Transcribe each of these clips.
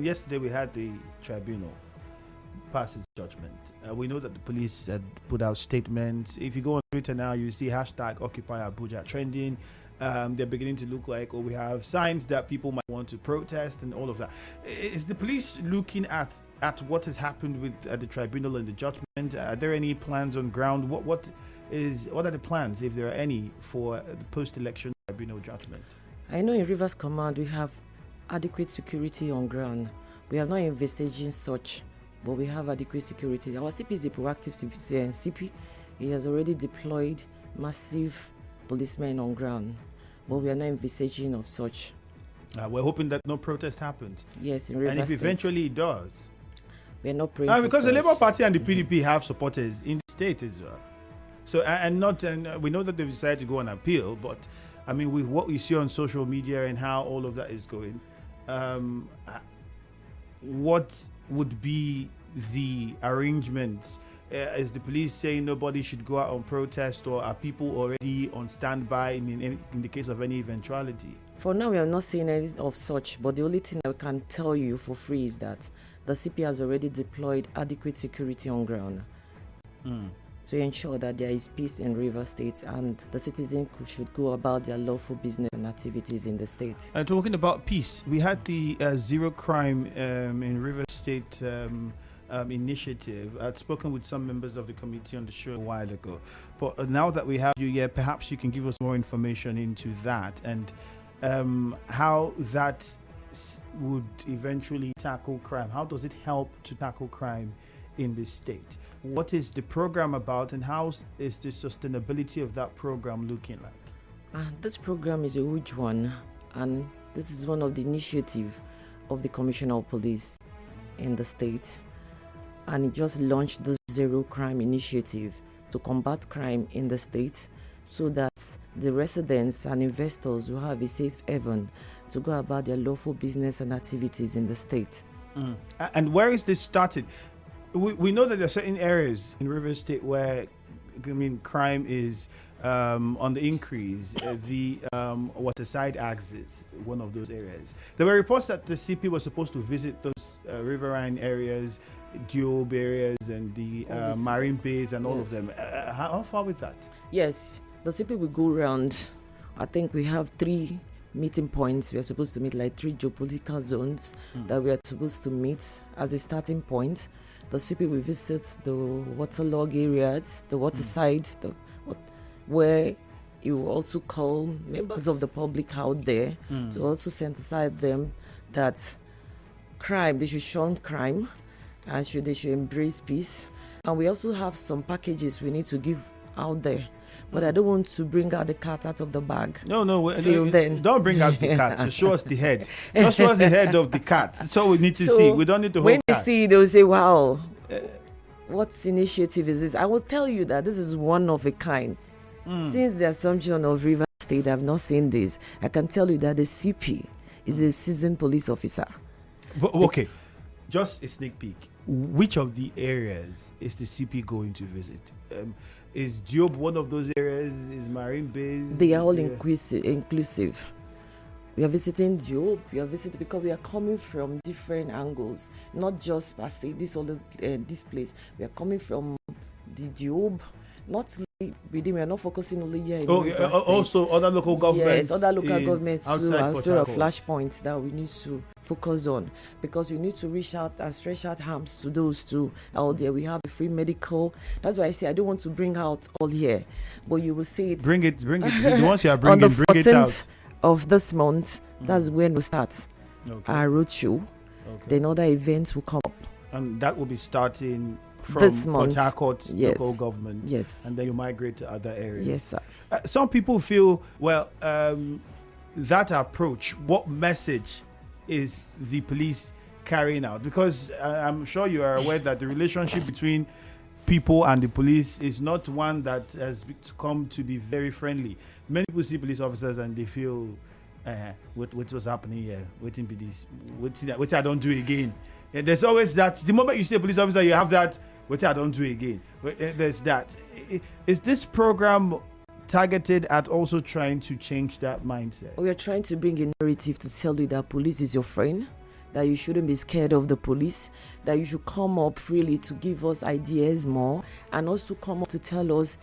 Yesterday we had the tribunal pass its judgment. We know that the police had put out statements. If you go on Twitter now, you see hashtag Occupy Abuja trending. They're beginning to look like, we have signs that people might want to protest and all of that. Is the police looking at what has happened with the tribunal and the judgment? Are there any plans on ground? What are the plans, if there are any, for the post-election tribunal judgment? I know in Rivers Command we have adequate security on ground. We are not envisaging such, but we have adequate security. Our CP is a proactive CP. He has already deployed massive policemen on ground, but we are not envisaging of such. We're hoping that no protest happens. Yes, in Rivers And if State. Eventually it does. We are not praying for because the such. Labour Party and the PDP have supporters in the state as well. So, and we know that they've decided to go on appeal, but I mean, with what we see on social media and how all of that is going, what would be the arrangements? Is the police saying nobody should go out on protest, or are people already on standby in the case of any eventuality? For now, we are not seeing any of such, but the only thing I can tell you for free is that the CP has already deployed adequate security on ground to ensure that there is peace in Rivers State and the citizens should go about their lawful business and activities in the state. And talking about peace, we had the zero crime in Rivers State initiative. I'd spoken with some members of the committee on the show a while ago, but now that we have you here, perhaps you can give us more information into that and how that would eventually tackle crime. How does it help to tackle crime in this state? What is the program about, and how is the sustainability of that program looking like? This program is a huge one, and this is one of the initiatives of the Commissioner of Police in the state, and it just launched the Zero Crime Initiative to combat crime in the state so that the residents and investors will have a safe haven to go about their lawful business and activities in the state. And where is this started? We know that there are certain areas in Rivers State where, crime is on the increase. The waterside axis, one of those areas. There were reports that the CP was supposed to visit those riverine areas, Diob areas, and the marine bays and all of them. How far with that? Yes, the CP will go around. I think we have 3 meeting points. We are supposed to meet like 3 geopolitical zones that we are supposed to meet as a starting point. The CP will visit the waterlog areas, the waterside, where you will also call members of the public out there to also sensitize them that crime, they should shun crime, and they should embrace peace. And we also have some packages we need to give out there. But I don't want to bring out the cat out of the bag. No. Then. Don't bring out the cat. So show us the head. Just show us the head of the cat. That's all we need to see. We don't need to hold when they see, they will say, wow, what initiative is this? I will tell you that this is one of a kind. Since the assumption of Rivers State, I've not seen this. I can tell you that the CP is a seasoned police officer. But, okay, just a sneak peek. Which of the areas is the CP going to visit? Is Diob one of those areas? Is Marine Bays? They are all inclusive. We are visiting Diob. We are visiting because we are coming from different angles, not just per se this place. We are coming from the Diob, not within. We are not focusing only here. Also other local governments. Yes, other local governments too are sort of flashpoints that we need to focus on, because we need to reach out and stretch out arms to those too out there. We have a free medical. That's why I say I don't want to bring out all here, but you will see it. Bring it. Once you are bringing, on the bring it out. Of this month, that's when we start our roadshow. Then other events will come up. And that will be starting from this month. Port Harcourt local government. Yes. And then you migrate to other areas. Yes, sir. Some people feel, that approach, what message is the police carrying out? Because I'm sure you are aware that the relationship between people and the police is not one that has come to be very friendly. Many people see police officers and they feel, what's happening here? Waiting be this. What I don't do again. And there's always that. The moment you see a police officer, you have that. What I don't do again. There's that. Is this program targeted at also trying to change that mindset? We are trying to bring a narrative to tell you that police is your friend, that you shouldn't be scared of the police, that you should come up freely to give us ideas more, and also come up to tell us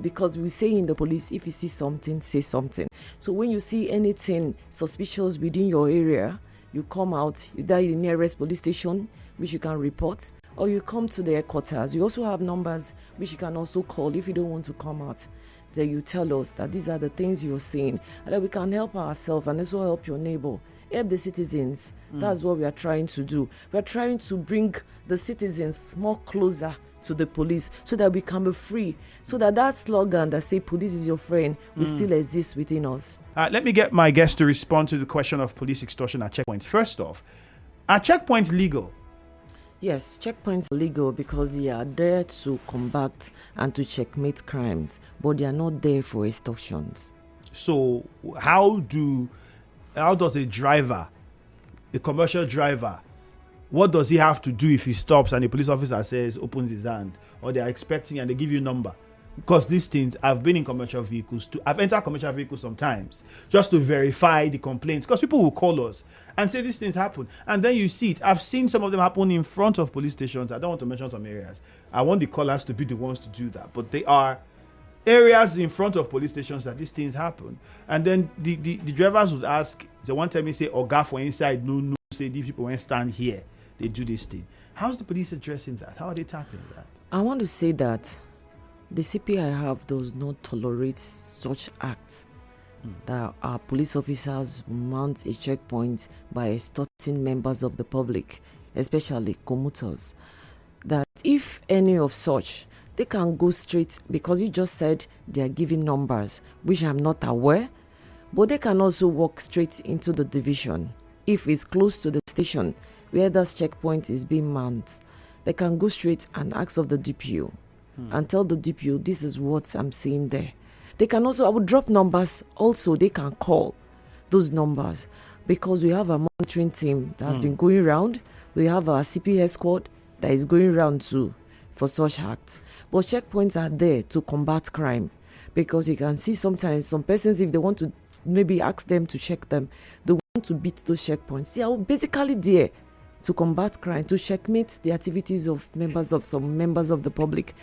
because we say in the police, if you see something, say something. So when you see anything suspicious within your area, you come out, you dial the nearest police station, which you can report, or you come to the headquarters. You also have numbers which you can also call if you don't want to come out. Then you tell us that these are the things you're seeing, and that we can help ourselves and also help your neighbor, help the citizens. That's what we are trying to do. We are trying to bring the citizens more closer to the police so that we can be free, so that slogan that say police is your friend will still exist within us. Let me get my guests to respond to the question of police extortion at checkpoints. First off, are checkpoints legal? Yes, checkpoints are legal because they are there to combat and to checkmate crimes, but they are not there for extortions. So how does a driver, a commercial driver, what does he have to do if he stops and the police officer says, opens his hand, or they are expecting and they give you a number? Because these things, I've been in commercial vehicles too. I've entered commercial vehicles sometimes just to verify the complaints, because people will call us and say these things happen, and then you see it. I've seen some of them happen in front of police stations. I don't want to mention some areas. I want the callers to be the ones to do that, but they are areas in front of police stations that these things happen. And then the drivers would ask, they one time me say, Oga for inside, no, say these people won't stand here, they do this thing. How's the police addressing that? How are they tackling that? I want to say that the CP I have does not tolerate such acts, that our police officers mount a checkpoint by extorting members of the public, especially commuters. That if any of such, they can go straight, because you just said they are giving numbers, which I'm not aware, but they can also walk straight into the division. If it's close to the station where that checkpoint is being mounted, they can go straight and ask of the DPO and tell the DPO, this is what I'm seeing there. They can also, I would drop numbers, also they can call those numbers, because we have a monitoring team that has been going around. We have our CPS squad that is going around too for such acts. But checkpoints are there to combat crime, because you can see sometimes some persons, if they want to maybe ask them to check them, they want to beat those checkpoints. They are basically there to combat crime, to checkmate the activities of members of the public.